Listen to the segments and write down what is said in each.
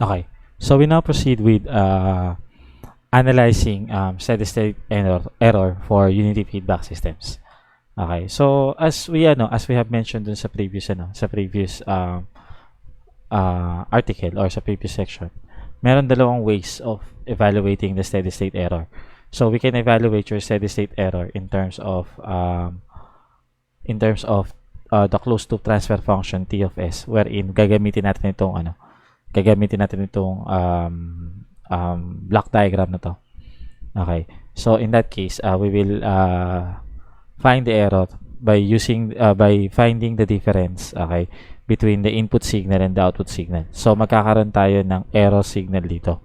Okay. So we now proceed with analyzing steady-state error for unity feedback systems. Okay. So as we have mentioned dun sa previous article or sa previous section, meron dalawang ways of evaluating the steady-state error. So we can evaluate your steady-state error in terms of the closed loop transfer function T of S, wherein gagamitin natin itong block diagram na to. Okay. So in that case, we will find the error by finding the difference, okay, between the input signal and the output signal. So magkakaroon tayo ng error signal dito.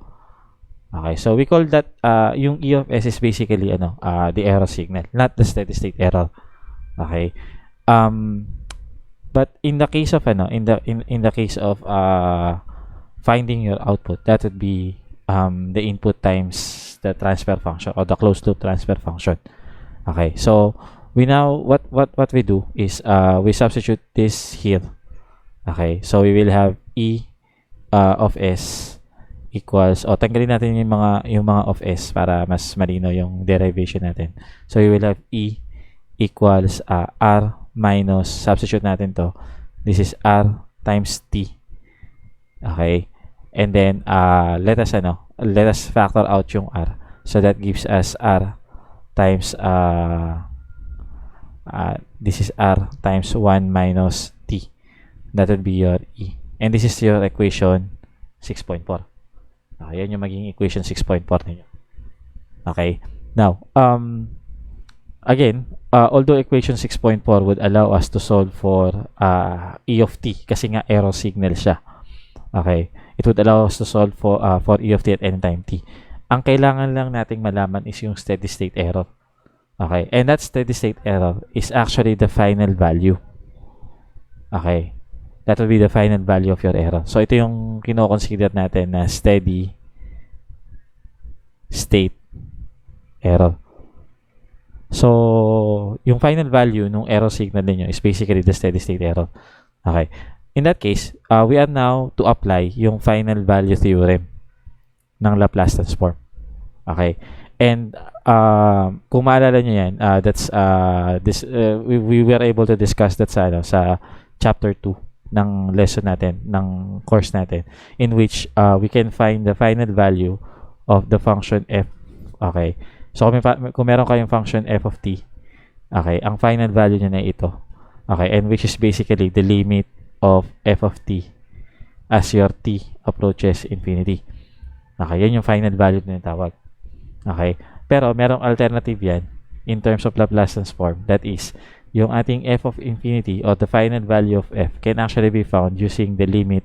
Okay, so we call that yung E of S is basically the error signal, not the steady state error. Okay. But in the case of in the case of finding your output, that would be the input times the transfer function or the closed loop transfer function. Okay, so we now what we do is we substitute this here. Okay, so we will have E of S equals, tanggalin natin yung mga of S para mas malino yung derivation natin. So we will have E equals R minus, substitute natin to, this is R times T. Okay, and then let us factor out yung R, so that gives us R times this is R times 1 minus T. That would be your E, and this is your equation 6.4. Yan yung maging equation 6.4 ninyo. Okay, now again, although equation 6.4 would allow us to solve for E of T kasi nga error signal siya. Okay, it would allow us to solve for E of T at any time T. Ang kailangan lang nating malaman is yung steady state error. Okay, and that steady state error is actually the final value. Okay, that will be the final value of your error. So ito yung kino-consider natin na steady state error. So yung final value nung error signal niyo is basically the steady state error. Okay, in that case, we are now to apply yung final value theorem ng Laplace transform. Okay, and kung maalala nyo yan, we were able to discuss that sa chapter 2 ng lesson natin, ng course natin, in which we can find the final value of the function f. Okay, so kung meron kayong function f of t, okay, ang final value niya na ito. Okay, and which is basically the limit of f of t as your t approaches infinity. Okay, yan yung final value na tawag. Okay, pero merong alternative yan in terms of Laplace transform, that is yung ating f of infinity or the final value of f can actually be found using the limit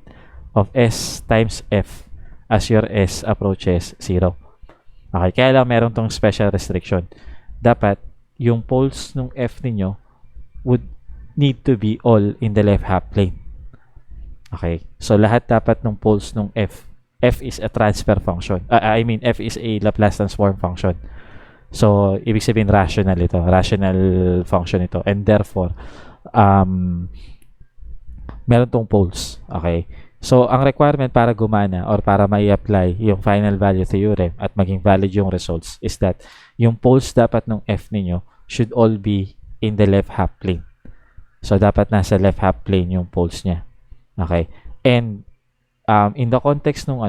of s times f as your s approaches 0. Okay, kaya lang meron tong special restriction. Dapat yung poles ng f ninyo would need to be all in the left half plane. Okay, so lahat dapat ng poles ng f is a transfer function. F is a Laplace transform function. So, ibig sabihin rational function ito. And therefore, meron tong poles. Okay. So, ang requirement para gumana or para mai-apply yung final value theorem at maging valid yung results is that yung poles dapat ng f ninyo should all be in the left half plane. So, dapat nasa left half plane yung poles niya. Okay. And in the context ng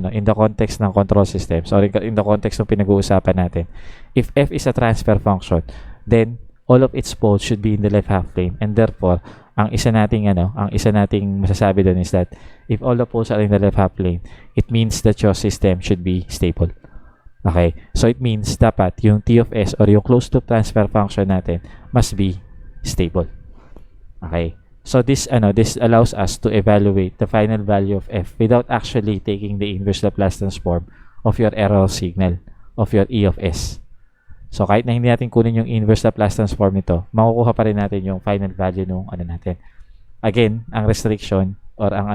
control systems or in the context ng pinag-uusapan natin, if f is a transfer function, then all of its poles should be in the left half plane, and therefore ang isa nating masasabi doon is that if all the poles are in the left half plane, it means that your system should be stable. Okay, so it means dapat yung T of S or yung closed loop transfer function natin must be stable. Okay, so this allows us to evaluate the final value of f without actually taking the inverse Laplace transform of your error signal of your E of S. So kahit na hindi natin kunin yung inverse Laplace transform nito, makukuha pa rin natin yung final value nung natin. Again, ang restriction or ang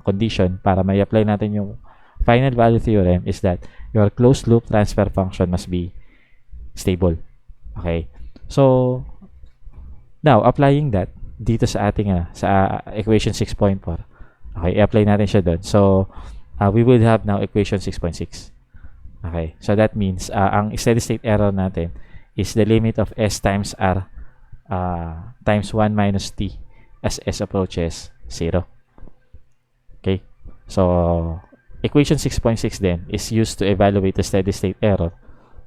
condition para may apply natin yung final value theorem is that your closed loop transfer function must be stable. Okay, so now applying that dito sa ating sa equation 6.4. Okay, i-apply natin siya doon. So we would have now equation 6.6. Okay, so that means ang steady state error natin is the limit of s times r times 1 minus t as s approaches 0. Okay, so equation 6.6 then is used to evaluate the steady state error.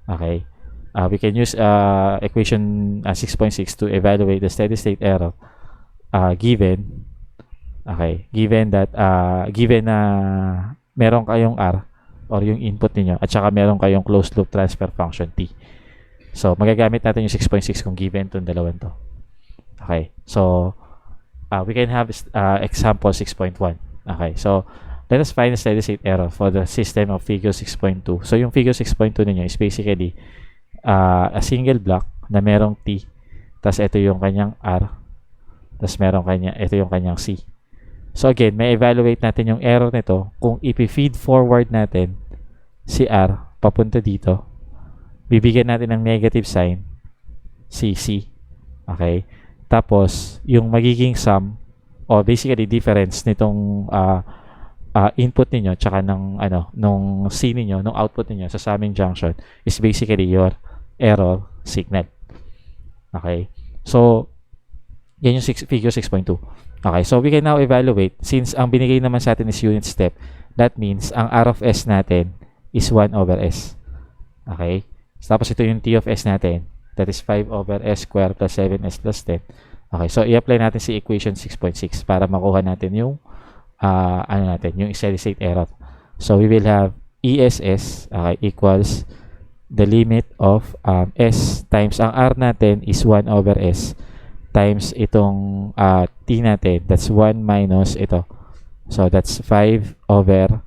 Okay, we can use equation 6.6 to evaluate the steady state error given that given na meron kayong r or yung input niyo at saka meron kayong closed loop transfer function t. So magagamit natin yung 6.6 kung given tong dalawang to. Okay, so we can have example 6.1. Okay, so let us find the steady state error for the system of figure 6.2. So yung figure 6.2 ninyo is basically a single block na merong t, tas ito yung kanyang r, tas ito yung kanyang c. So again, may evaluate natin yung error nito kung ipi-feed forward natin si r papunta dito. Bibigyan natin ng negative sign si c. Okay? Tapos yung magiging sum o basically difference nitong input niyo tsaka ng nung c niyo, nung output niyo sa summing junction is basically your error signal. Okay? So yan yung figure 6.2. Okay, so we can now evaluate since ang binigay naman sa atin is unit step. That means ang r of s natin is 1 over s. Okay? So, tapos ito yung t of s natin. That is 5 over s squared plus 7s plus 10. Okay, so i-apply natin si equation 6.6 para makuha natin yung yung steady state error. So we will have ESS equals the limit of s times ang r natin is 1 over s times itong t natin, that's 1 minus ito. So that's 5 over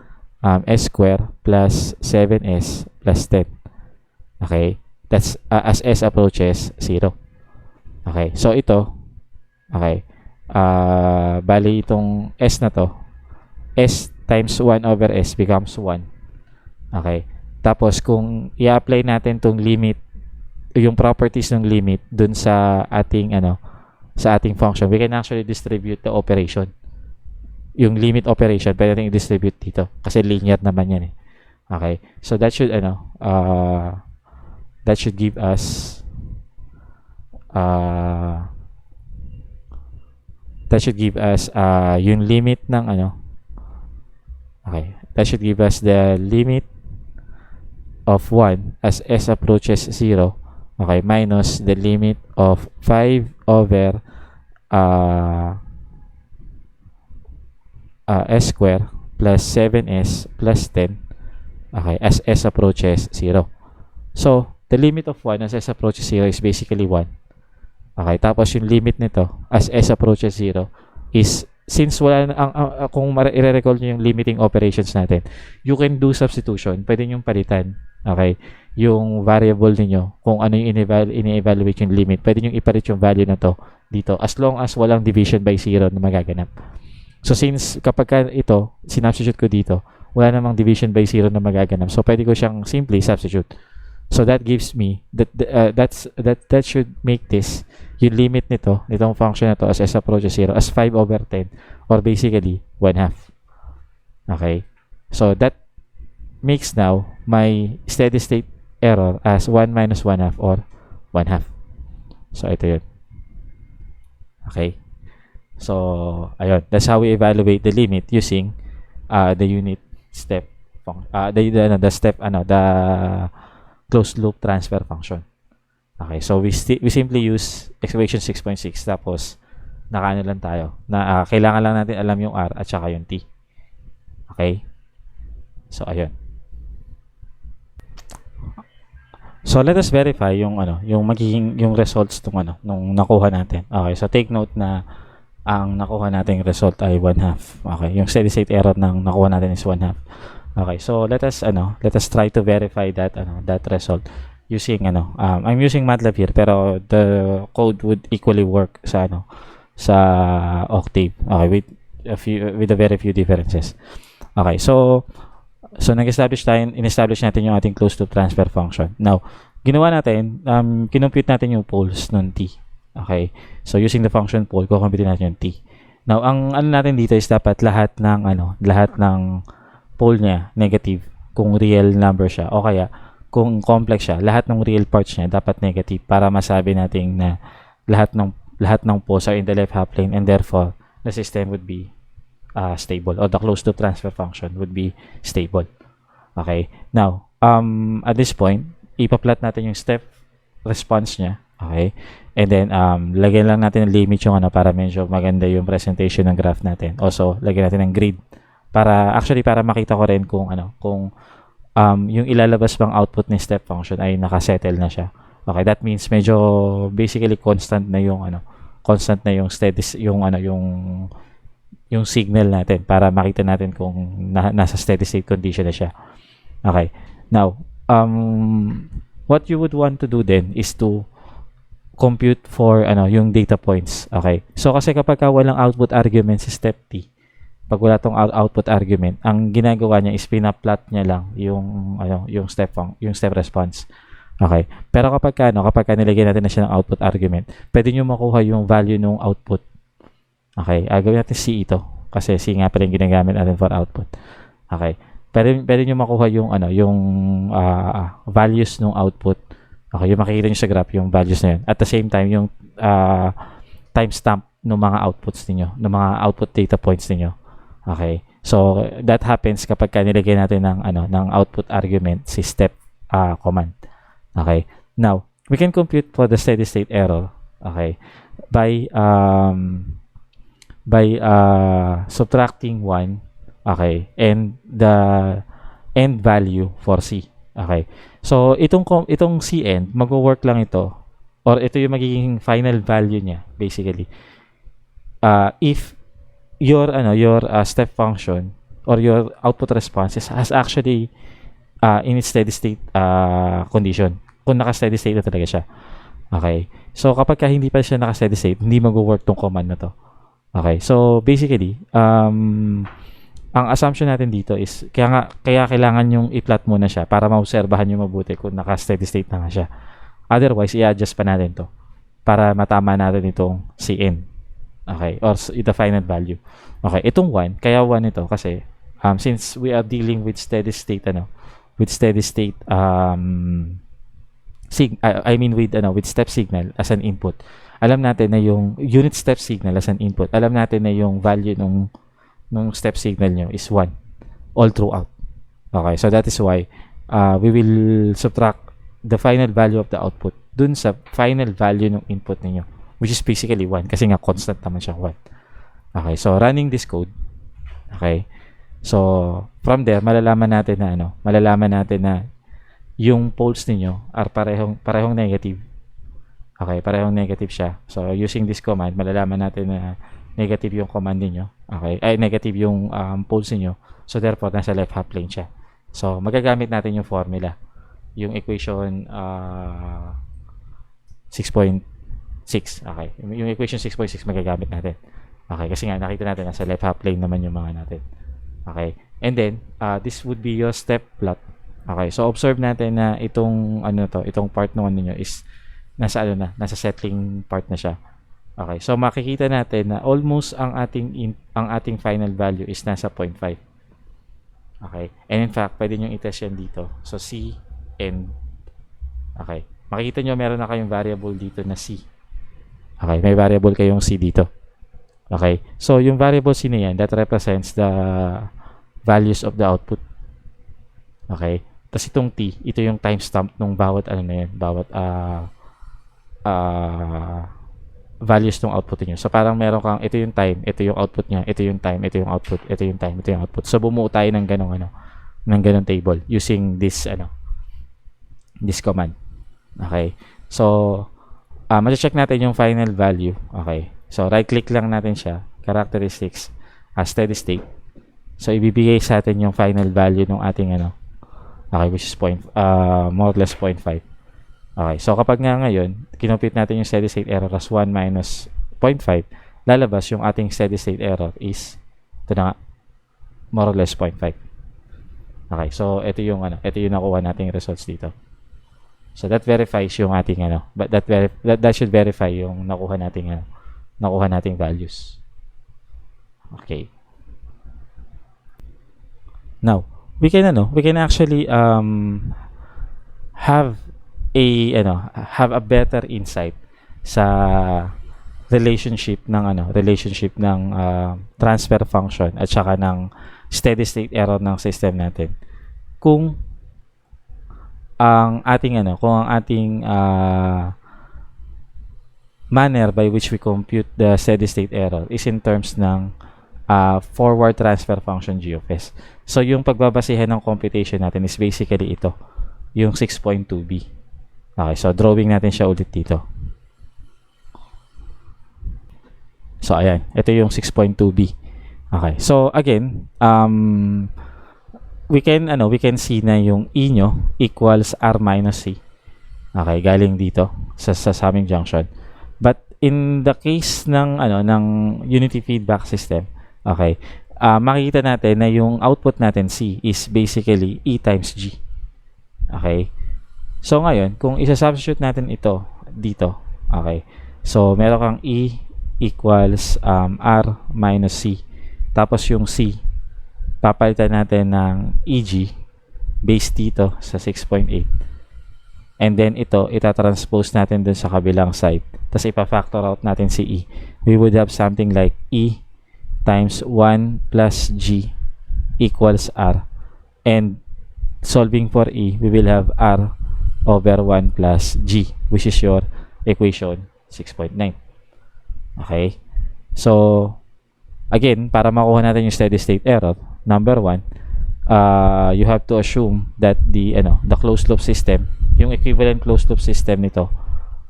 s squared plus 7s plus 10. Okay, that's as s approaches 0. Okay, so ito, okay, bali itong s na to, s times 1 over s becomes 1. Okay, tapos kung i-apply natin tong limit, yung properties ng limit dun sa ating sa ating function, we can actually distribute the operation. Yung limit operation, pwede natin i-distribute dito kasi linear naman yan eh. Okay, so that should give us yung limit ng okay, that should give us the limit of 1 as s approaches 0. Okay, minus the limit of 5 over s squared plus 7s plus 10. Okay, as s approaches 0. So, the limit of 1 as s approaches 0 is basically 1. Okay, tapos yung limit nito as s approaches 0 is, since wala kung i-recall nyo yung limiting operations natin, you can do substitution. Pwede nyo palitan. Okay, yung variable niyo kung ano yung ini-evaluate yung limit, pwede nyo ipalit yung value na to dito as long as walang division by 0 na magaganap. So since kapag ito sinubstitute ko dito, wala namang division by 0 na magaganap, so pwede ko siyang simply substitute. So that gives me that should make this yung limit nitong function na to as s approaches 0 as 5 over 10 or basically 1/2. Okay, so that makes now my steady state error as 1 minus 1/2 or 1/2. So ito yun. Okay, so ayun, that's how we evaluate the limit using the unit step the closed loop transfer function. Okay, so we simply use equation 6.6 tapos nakaano lang tayo na kailangan lang natin alam yung r at saka yung t. Okay, so ayun. So let us verify yung magiging yung results nung nakuha natin. Okay, so take note na ang nakuha nating result ay 1/2. Okay, yung steady state error ng nakuha natin is 1/2. Okay, so let us try to verify that result using I'm using MATLAB here pero the code would equally work sa Octave. Okay, with a very few differences. Okay, so in-establish natin yung ating closed loop transfer function. Now, ginawa natin, kinompute natin yung poles ng t. Okay, so using the function pole, kukumpute natin yung t. Now, ang natin dito is dapat lahat ng pole niya negative kung real number siya, o kaya kung complex siya, lahat ng real parts niya dapat negative para masabi natin na lahat ng poles are in the left half plane, and therefore the system would be stable, or the closed loop transfer function would be stable. Okay, now at this point ipa-plot natin yung step response niya. Okay, and then lagyan lang natin ng limit yung para medyo maganda yung presentation ng graph natin. Also lagyan natin ng grid para makita ko rin kung yung ilalabas bang output ni step function ay nakasettle na siya. Okay, that means medyo basically constant na yung steady yung signal natin para makita natin kung nasa steady state condition na siya. Okay, now what you would want to do then is to compute for yung data points. Okay, so kasi kapag walang output argument sa step T, pag wala tong output argument, ang ginagawa niya is pina-plot niya lang yung step response. Okay, pero kapag nilagyan natin na siya ng output argument, pwede niyo makuha yung value ng output. Okay, gawin natin C ito kasi C nga pala yung ginagamit natin for output. Okay, pwede niyo makuha yung values ng output. Okay, yung makikita niyo sa graph yung values na yun. At the same time, yung timestamp ng mga outputs niyo, ng mga output data points niyo. Okay, so that happens kapag nilagyan natin ng output argument si step command. Okay, now we can compute for the steady state error. Okay, by subtracting 1. Okay, and the end value for C. Okay, so itong C end magwo-work lang ito, or ito yung magiging final value niya basically if your step function or your output response has actually in its steady state condition, kung naka-steady state na talaga siya. Okay, so kapag hindi pa siya naka-steady state, hindi magwo-work tong command na to. Okay, so basically ang assumption natin dito is kaya kailangan yung i-plot muna siya para maobserbahan nyo mabuti kung naka-steady state na nga siya. Otherwise, i-adjust pa natin to para matama natin itong Cn. Okay, or the final value. Okay, itong 1, kaya 1 ito kasi since we are dealing with steady state with step signal as an input. Alam natin na yung unit step signal as an input. Alam natin na yung value nung step signal nyo is 1 all throughout. Okay, so that is why we will subtract the final value of the output dun sa final value ng input niyo, which is basically 1 kasi nga constant naman siyang 1. Okay, so running this code. Okay, so from there malalaman natin na yung poles niyo are parehong negative. Okay, parehong negative siya. So using this command malalaman natin na negative yung command niyo. Okay, ay negative yung poles niyo. So therefore nasa left half plane siya. So magagamit natin yung formula, yung equation 6.6. Okay, yung equation 6.6 magagamit natin. Okay, kasi nga nakita natin nasa left half plane naman yung mga natin. Okay, and then this would be your step plot. Okay, so observe natin na itong itong part ng niyo is nasa settling part na siya. Okay, so makikita natin na almost ang ating final value is nasa 0.5. Okay, and in fact pwede nyo i-test yan dito. So C and okay, makikita nyo meron na kayong variable dito na C. Okay, may variable kayong C dito. Okay, so yung variable C na yan, that represents the values of the output. Okay, tapos itong T, ito yung timestamp nung bawat bawat values ng output niyo. So parang meron kang ito yung time, ito yung output niya, ito yung time, ito yung output, ito yung time, ito yung output. So bumuo tayo ng ganong table using this this command. Okay. So ma-check natin yung final value. Okay. So right click lang natin siya, characteristics, steady state. So ibibigay sa atin yung final value ng ating okay, which is more or less 0.5. Okay, so kapag ngayon, kinompute natin yung steady state error as 1 minus 0.5, lalabas yung ating steady state error is, ito na nga, more or less 0.5. Okay, so ito yung nakuha nating results dito. So that verifies yung ating but that should verify yung nakuha nating values. Okay. Now, we can actually have have a better insight sa relationship ng transfer function at saka ng steady state error ng system natin. Kung kung ang ating manner by which we compute the steady state error is in terms ng forward transfer function g of s. So yung pagbabasihan ng computation natin is basically ito, yung 6.2b. Okay, so drawing natin siya ulit dito. So ayan, ito yung 6.2b. Okay, so again, we can see na yung e nyo equals r minus c. Okay, galing dito sa aming junction. But in the case ng unity feedback system, okay, makikita natin na yung output natin c is basically e times g. Okay, so ngayon kung isa-substitute natin ito dito, okay, so meron kang e equals r minus c, tapos yung c papalitan natin ng eg based dito sa 6.8, and then ito itatranspose natin dun sa kabilang side, tapos ipa-factor out natin si e. We would have something like e times 1 plus g equals r, and solving for e, we will have r over 1 plus g, which is your equation 6.9. Okay, so again, para makuha natin yung steady state error, number 1, you have to assume that the closed loop system, yung equivalent closed loop system nito,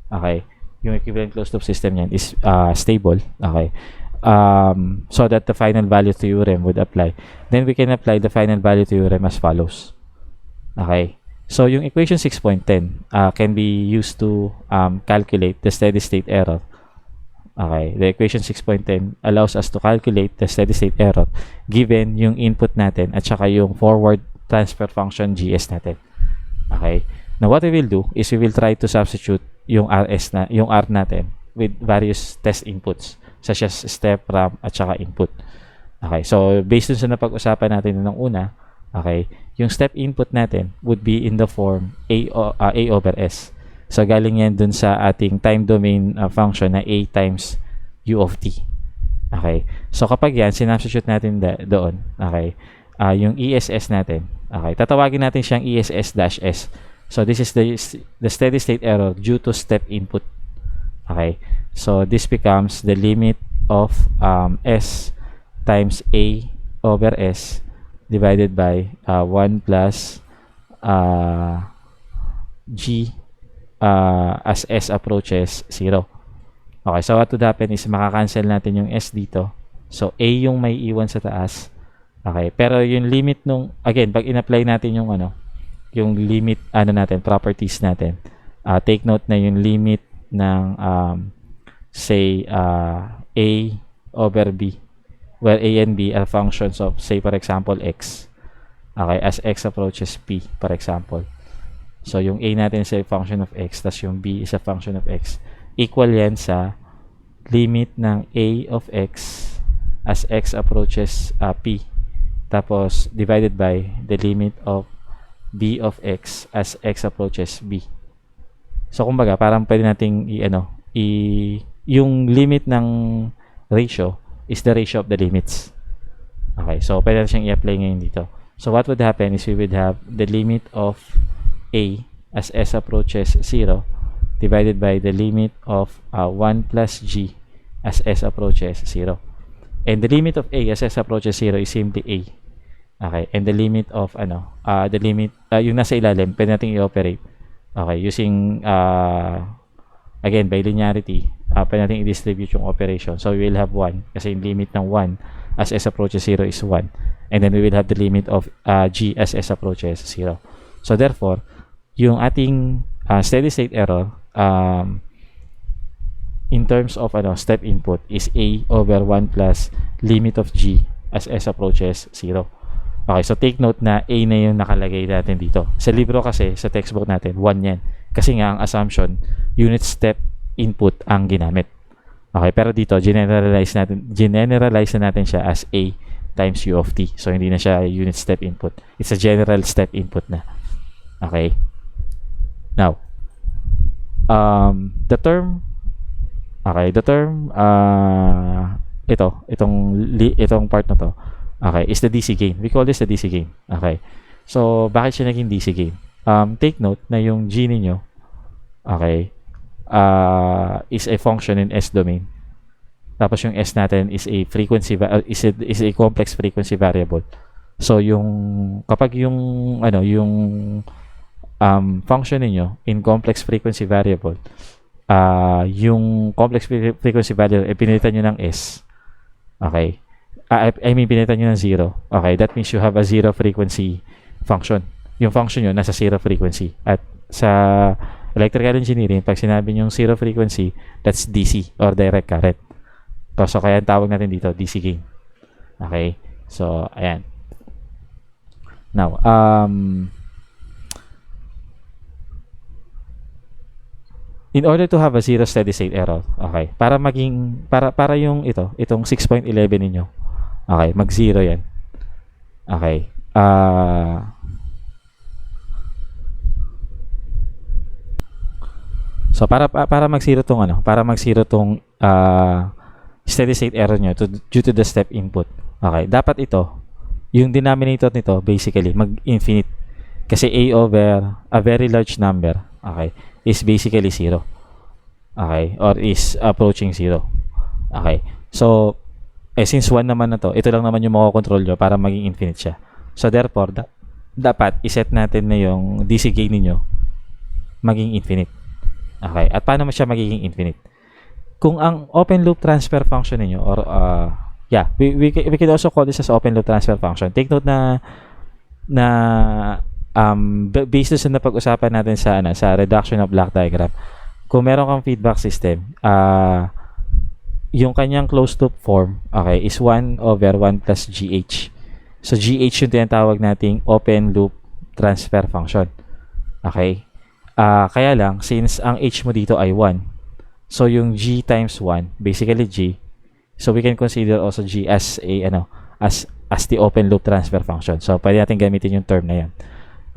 okay, yung equivalent closed loop system niyan is stable. Okay, so that the final value theorem would apply. Then we can apply the final value theorem as follows. Okay, so yung equation 6.10 can be used to calculate the steady state error. Okay, the equation 6.10 allows us to calculate the steady state error given yung input natin at saka yung forward transfer function gs natin. Okay, now what we will do is we will try to substitute yung yung r natin with various test inputs such as step, ramp at saka input. Okay, so based dun sa napag-usapan natin nung una, okay, yung step input natin would be in the form a over s. So galing yan dun sa ating time domain function na a times u of t. Okay, so kapag yan sinubstitute natin doon, okay, yung ess natin, okay, tatawagin natin siyang ess dash s. So this is the steady state error due to step input. Okay, so this becomes the limit of s times a over s divided by 1 plus g as s approaches 0. Okay, so what would happen is makakancel natin yung s dito. So a yung may iwan sa taas. Okay, pero yung limit nung, again, pag in-apply natin yung yung limit natin, properties natin, take note na yung limit ng say a over b, where a and b are functions of, say for example, x. Okay, as x approaches p, for example. So yung a natin is a function of x, tas yung b is a function of x. Equal yan sa limit ng a of x as x approaches p, tapos divided by the limit of b of x as x approaches b. So kumbaga parang pwede nating yung limit ng ratio is the ratio of the limits. Okay, so pwede natin siyang i-apply ngayon dito. So what would happen is we would have the limit of a as s approaches 0 divided by the limit of 1 plus g as s approaches 0. And the limit of a as s approaches 0 is simply a. Okay, and the limit of yung nasa ilalim, pwede natin i-operate. Okay, using again by linearity, pwede natin i-distribute yung operation. So we will have 1 kasi yung limit ng 1 as s approaches 0 is 1. And then we will have the limit of g as s approaches 0. So therefore, yung ating steady state error in terms of step input is a over 1 plus limit of g as s approaches 0. Okay, so take note na a na yung nakalagay natin dito. Sa libro kasi, sa textbook natin, 1 yan. Kasi nga ang assumption, unit step input ang ginamit. Okay, pero dito, generalize na natin siya as a times u of t. So, hindi na siya unit step input. It's a general step input na. Okay? Now, the term itong part na to, okay, is the DC gain. We call this the DC gain. Okay. So, bakit siya naging DC gain? Take note na yung G ninyo, okay, is a function in S domain. Tapos yung S natin is a frequency is a complex frequency variable. So kapag yung function niyo in complex frequency variable, yung complex frequency variable pinilitan niyo ng S. Okay. I mean pinilitan niyo ng 0. Okay, that means you have a zero frequency function. Yung function niyo nasa zero frequency. At sa electrical engineering, pag sinabi niyo zero frequency, that's DC or direct current. So, kaya ang tawag natin dito, DC gain. Okay? So, ayan. Now, in order to have a zero steady state error, okay, para yung itong 6.11 ninyo, okay, mag-zero yan. Okay. So, para mag-zero tong steady state error nyo due to the step input. Okay, dapat yung denominator nito basically mag-infinite. Kasi a over a very large number, okay, is basically 0. Okay, or is approaching 0. Okay, so since 1 naman na to, ito lang naman yung makokontrol nyo para maging infinite siya. So therefore, dapat iset natin na yung DC gain ninyo maging infinite. Okay, at paano siya magiging infinite? Kung ang open loop transfer function niyo or we can also call this as open loop transfer function. Take note na based sa napag-usapan natin sa reduction of block diagram, kung meron kang feedback system, yung kanyang closed loop form, okay, is 1 over 1 plus GH. So GH yung tinatawag nating open loop transfer function. Okay? Kaya lang since ang H mo dito ay 1, so yung G times 1, basically G. So we can consider also G as a as the open loop transfer function. So pwede natin gamitin yung term na yan.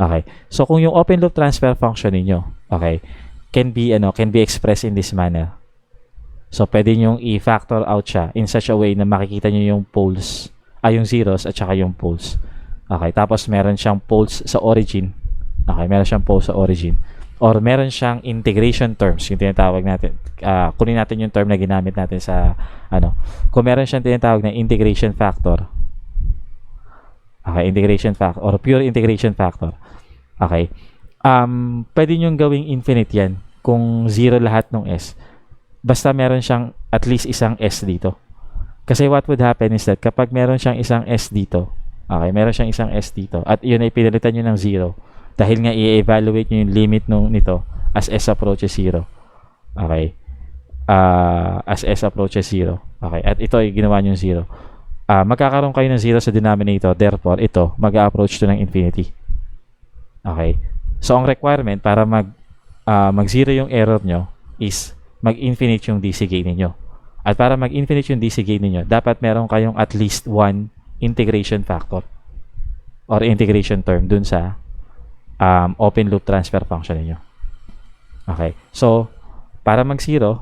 Okay. So kung yung open loop transfer function niyo, okay, can be expressed in this manner. So pwede niyo i-factor out siya in such a way na makikita niyo yung poles, yung zeros at saka yung poles. Okay, tapos meron siyang poles sa origin. Okay, meron siyang poles sa origin. Or meron siyang integration terms, yung tinatawag natin. Kunin natin yung term na ginamit natin sa kung meron siyang tinatawag na integration factor. Okay, integration factor or pure integration factor. Okay. Pwede nyo gawing infinite yan kung 0 lahat ng S. Basta meron siyang at least isang S dito. Kasi what would happen is that kapag meron siyang isang S dito, okay, meron siyang isang S dito at yun ay pinalitan nyo ng 0, dahil nga i-evaluate nyo yung limit nito as S approaches 0. Okay. As S approaches 0. Okay. At ito ay ginawa nyo 0. Magkakaroon kayo ng 0 sa denominator. Therefore, ito mag-approach to ng infinity. Okay. So, ang requirement para mag-0 yung error nyo is mag-infinite yung DC gain ninyo. At para mag-infinite yung DC gain ninyo, dapat meron kayong at least one integration factor or integration term dun sa open loop transfer function niyo. Okay. So, para mag-0,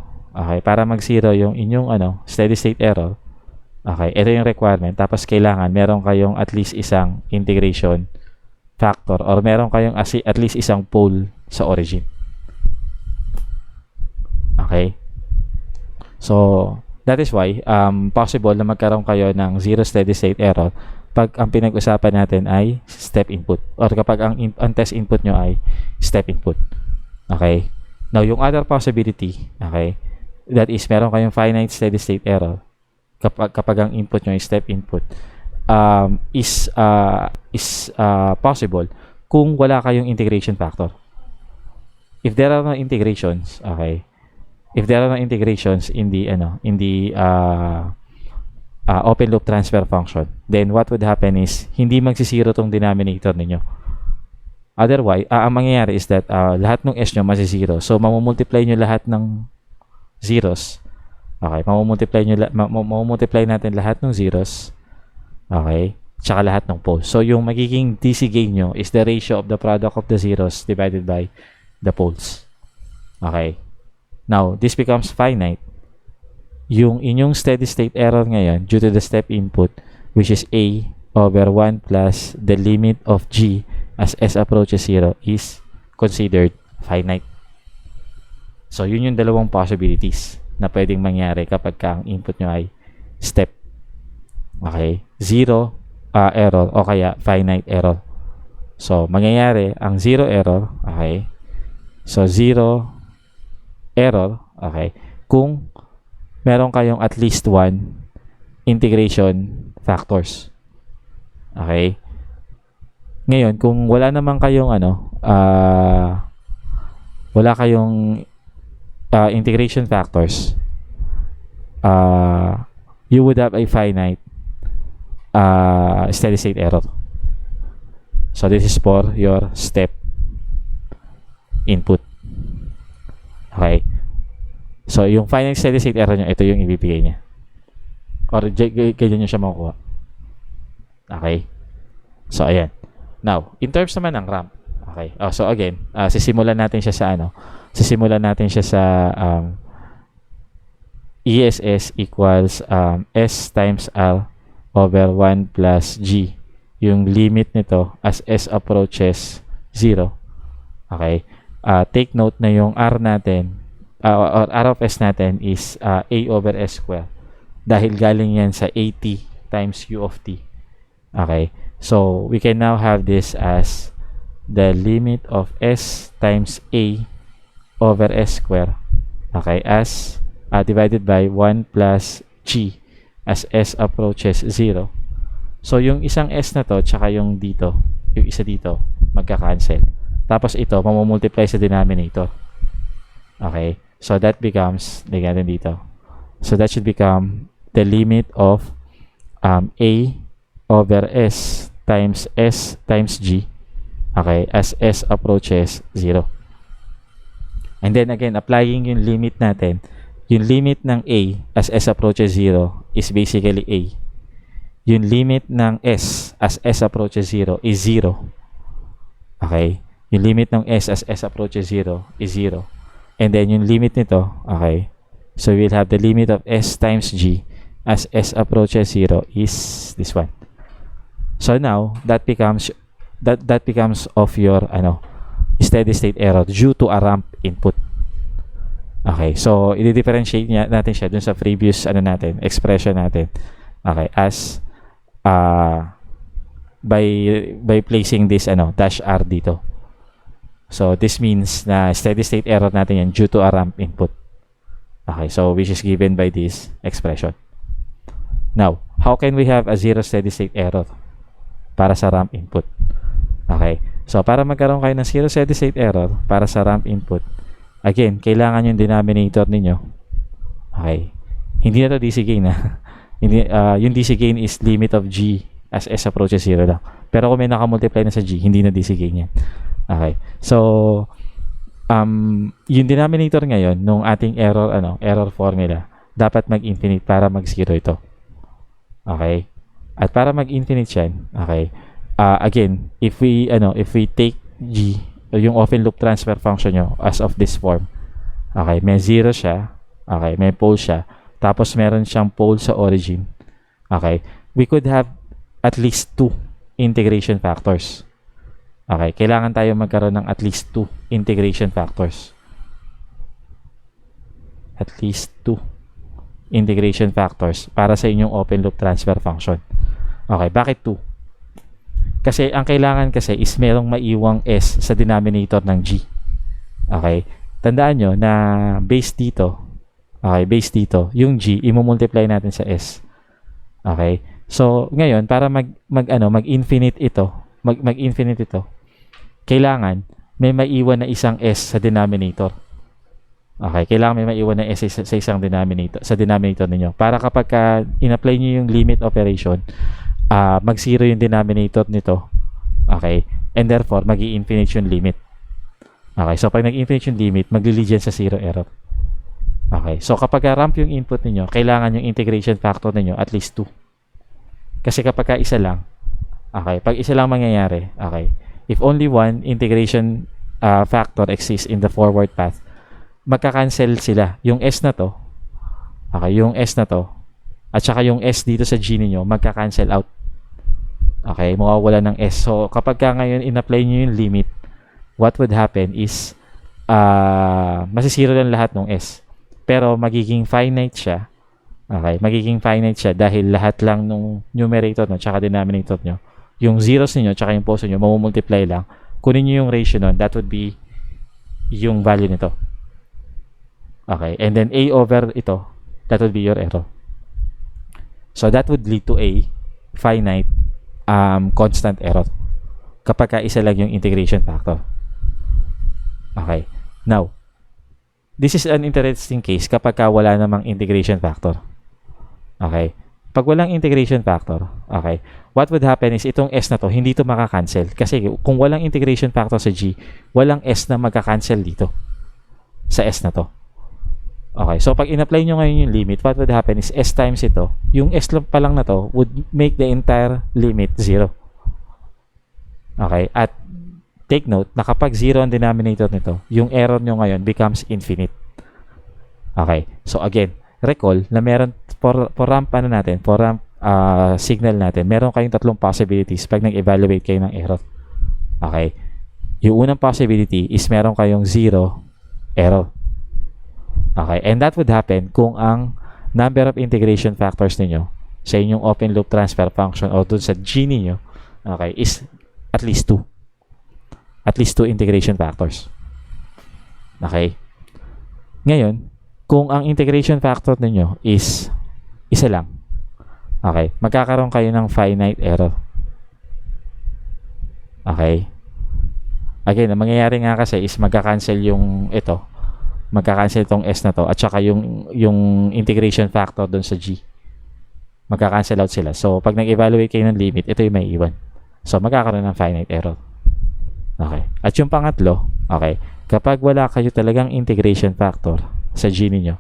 yung inyong steady state error, okay, ito yung requirement. Tapos kailangan meron kayong at least isang integration factor or meron kayong at least isang pole sa origin. Okay. So, that is why possible na magkaroon kayo ng zero steady state error pag ang pinag-usapan natin ay step input or kapag ang test input nyo ay step input. Okay? Now, yung other possibility, okay, that is meron kayong finite steady state error kapag ang input nyo ay step input, is possible kung wala kayong integration factor. If there are no integrations, okay, if there are no integrations in the open loop transfer function, then what would happen is hindi magsisiro tong denominator ninyo. Otherwise, ang mangyayari is that lahat ng S nyo masisiro. So, mamumultiply nyo lahat ng zeros. Okay, mamumultiply natin lahat ng zeros. Okay? Tsaka lahat ng poles. So, yung magiging DC gain nyo is the ratio of the product of the zeros divided by the poles. Okay? Now, this becomes finite. Yung inyong steady state error ngayon due to the step input, which is A over 1 plus the limit of G as S approaches 0 is considered finite. So, yun yung dalawang possibilities na pwedeng mangyari kapag ang input nyo ay step. Okay? Zero error o kaya finite error. So, mangyayari ang zero error. Okay? So, zero error. Okay? Kung meron kayong at least one integration factors. Okay? Ngayon, kung wala naman kayong wala kayong integration factors, you would have a finite steady state error. So this is for your step input. Okay? So yung finite steady state error nyo, ito yung ibibigay niya. Or ganyan nyo siya makukuha. Okay? So ayan. Now, in terms naman ng ramp. Okay. So again, sisimulan natin siya sa Sisimulan natin siya sa ESS equals S times R over 1 plus G. Yung limit nito as S approaches 0. Okay. Take note na yung R natin or R of S natin is A over S square. Dahil galing yan sa AT times U of T. Okay. So, we can now have this as the limit of S times A over S square. Okay. As divided by 1 plus G as S approaches 0. So, yung isang S na to, tsaka yung dito, yung isa dito, magka-cancel. Tapos ito, mamumultiply sa denominator. Okay. So, that becomes, lagyan natin dito. So, that should become the limit of A over S times G. Okay. As S approaches 0. And then again, applying yung limit natin, yung limit ng A as S approaches 0 is basically A. Yung limit ng S as S approaches 0 is 0. Okay? Yung limit ng S as S approaches 0 is 0. And then yung limit nito, okay? So we'll have the limit of S times G as S approaches 0 is this one. So now, that becomes of your steady state error due to a ramp input. Okay, so i-differentiate natin siya dun sa previous expression natin. Okay, as by placing this dash R dito. So this means na steady state error natin yan due to a ramp input. Okay, so which is given by this expression. Now, how can we have a zero steady state error para sa ramp input? Okay, so para magkaroon kayo ng zero steady state error para sa ramp input, again, kailangan yung denominator ninyo. Okay. Hindi na to DC gain Hindi, yung DC gain is limit of G as S approaches 0 lang. Pero kung may nakamultiply na sa G, hindi na DC gain yan. Okay. So, yung denominator ngayon, nung ating error formula, dapat mag-infinite para mag-0 ito. Okay. At para mag-infinite yan, okay, again, if we take G, yung open loop transfer function nyo as of this form. Okay, may 0 siya. Okay, may pole siya. Tapos meron siyang pole sa origin. Okay, we could have at least 2 integration factors. Okay, kailangan tayo magkaroon ng at least 2 integration factors. At least 2 integration factors para sa inyong open loop transfer function. Okay, bakit 2? Kasi ang kailangan kasi is merong maiwang S sa denominator ng G. Okay? Tandaan nyo na base dito, yung G, i-multiply natin sa S. Okay? So, ngayon, para mag-infinite ito, kailangan may maiwan na isang S sa denominator. Okay? Kailangan may maiwan na S sa isang denominator ninyo. Para kapag in-apply nyo yung limit operation, mag-0 yung denominator nito. Okay? And therefore, mag-i-infinite yung limit. Okay? So, pag nag-infinite yung limit, magli-lead yan sa 0 error. Okay? So, kapag ramp yung input ninyo, kailangan yung integration factor ninyo at least 2. Kasi kapag ka isa lang, okay, pag isa lang mangyayari, okay, if only one integration factor exists in the forward path, magka-cancel sila. Yung S na to, okay, yung S na to, at saka yung S dito sa G ninyo, magka-cancel out. Okay, mawawala ng S. So, kapag ka ngayon in-apply nyo yung limit, what would happen is, masisiro lang lahat ng S. Pero magiging finite siya. Okay, magiging finite siya dahil lahat lang nung numerator no, tsaka denominator nyo, yung zeros niyo tsaka yung poles niyo, mamumultiply lang. Kunin niyo yung ratio nun, that would be yung value nito. Okay, and then A over ito, that would be your error. So that would lead to a finite constant error kapag ka isa lang yung integration factor. Okay, now this is an interesting case kapag ka wala namang integration factor. Okay, pag walang integration factor, okay, what would happen is itong S na to, hindi to makakancel. Kasi kung walang integration factor sa G, walang S na magkakancel dito sa S na to. Okay, so pag in-apply nyo ngayon yung limit, what would happen is S times ito, yung S pa lang na to would make the entire limit 0. Okay, at take note na kapag 0 ang denominator nito, yung error nyo ngayon becomes infinite. Okay, so again, recall na meron for ramp natin, for ramp signal natin, meron kayong tatlong possibilities pag nag-evaluate kayo ng error. Okay, yung unang possibility is meron kayong 0 error. Okay, and that would happen kung ang number of integration factors ninyo sa inyong open loop transfer function o dun sa G ninyo, okay, is at least 2. At least 2 integration factors. Okay? Ngayon, kung ang integration factor ninyo is isa lang, okay, magkakaroon kayo ng finite error. Okay? Again, ang mangyayari nga kasi is magka-cancel yung ito, magka-cancel itong S na to at saka yung integration factor doon sa G. Magka-cancel out sila. So, pag nag-evaluate kayo ng limit, ito yung may iwan. So, magkakaroon ng finite error. Okay. At yung pangatlo, okay, kapag wala kayo talagang integration factor sa G niyo,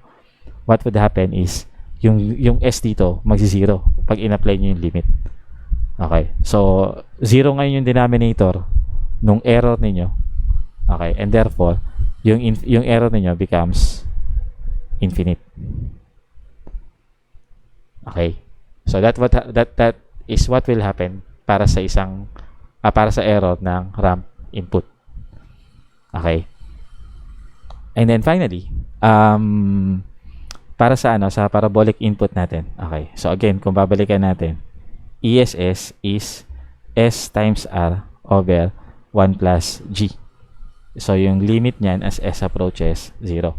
what would happen is yung S dito magsi-zero pag in-apply niyo yung limit. Okay. So, 0 ngayon yung denominator nung error niyo. Okay. And therefore, yung error niyo becomes infinite. Okay. So that is what will happen para sa isang para sa error ng ramp input. Okay. And then finally, para sa sa parabolic input natin. Okay. So again, kung babalikan natin, ESS is S times R over 1 plus G. So, yung limit niyan as S approaches 0.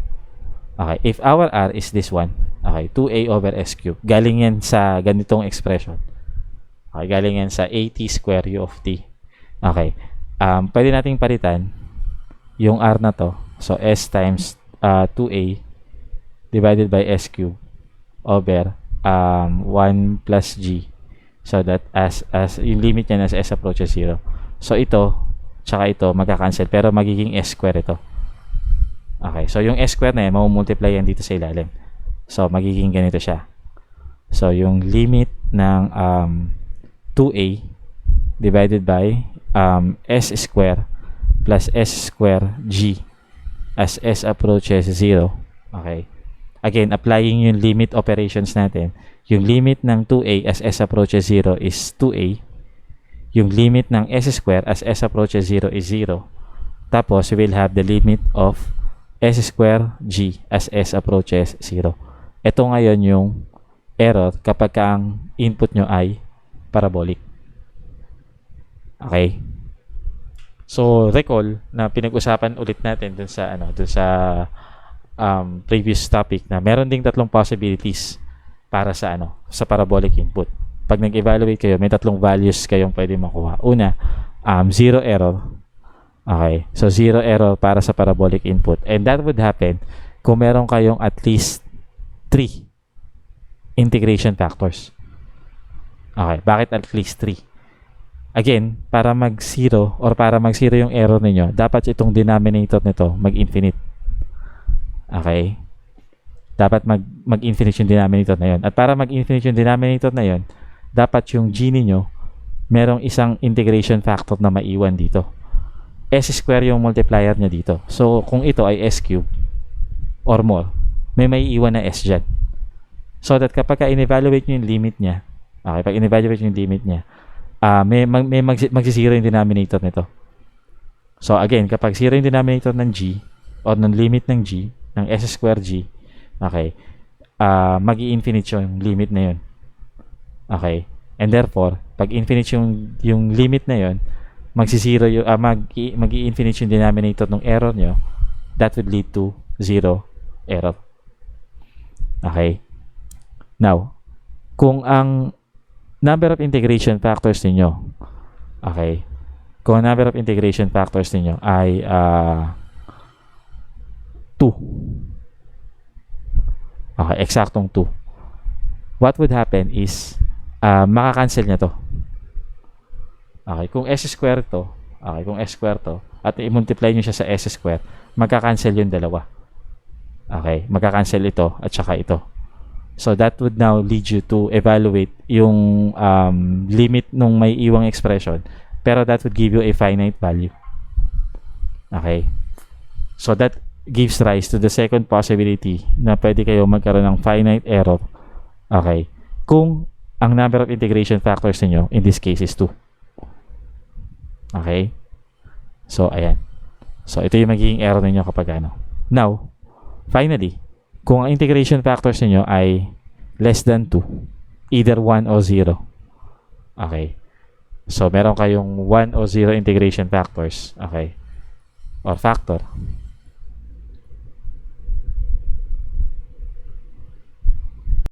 Okay. If our R is this one, okay, 2A over S cube. Galing yan sa ganitong expression. Okay. Galing yan sa AT square U of T. Okay. Pwede nating palitan yung R na to. So, S times 2A divided by S cube over 1 plus G. So, that as yung limit niyan as S approaches 0. So, ito tsaka ito magka-cancel pero magiging S square ito. Okay, so yung S square na yan mamumultiply yan dito sa ilalim. So magiging ganito siya. So yung limit ng 2A divided by S square plus S square G as S approaches 0. Okay. Again, applying yung limit operations natin. Yung limit ng 2A as S approaches 0 is 2A. Yung limit ng S square as S approaches 0 is 0. Tapos, we will have the limit of S square G as S approaches 0. Ito ngayon yung error kapag ang input nyo ay parabolic. Okay? So, recall na pinag-usapan ulit natin dun sa, previous topic na meron ding tatlong possibilities para sa, sa parabolic input. Pag nag-evaluate kayo, may tatlong values kayong pwede makuha. Una, 0 error. Okay. So, 0 error para sa parabolic input. And that would happen kung meron kayong at least 3 integration factors. Okay. Bakit at least 3? Again, para mag-0 or para mag-0 yung error ninyo, dapat itong denominator nito mag-infinite. Okay. Dapat mag-infinite yung denominator na yun. At para mag-infinite yung denominator na yun, dapat yung G ninyo, merong isang integration factor na maiwan dito. S square yung multiplier niya dito. So, kung ito ay S cube or more, may maiiwan na S dyan. So that kapag in-evaluate nyo yung limit niya, okay, pag in-evaluate nyo yung limit niya, magsisiro yung denominator nito. So again, kapag zero yung denominator ng G or ng limit ng G, ng S square G, okay, mag-i-infinite yung limit na yun. Okay. And therefore, pag infinite yung limit na yun, magsisiro yung, mag-i-infinite yung denominator ng error nyo, that would lead to zero error. Okay. Now, kung ang number of integration factors ninyo, okay, kung ang number of integration factors ninyo ay 2, okay, eksaktong 2, what would happen is, makakancel niya to. Okay, kung S square to, okay, kung S square to, at i-multiply nyo siya sa S square, magkakancel yung dalawa. Okay, magkakancel ito at saka ito. So that would now lead you to evaluate yung limit nung may iwang expression, pero that would give you a finite value. Okay, so that gives rise to the second possibility na pwede kayo magkaroon ng finite error. Okay, kung ang number of integration factors niyo in this case is 2. Okay, so ayan, so ito yung magiging error niyo kapag ano. Now, finally, kung ang integration factors niyo ay less than 2, either 1 o 0. Okay. So, meron kayong 1 o 0 integration factors. Okay. Or factor.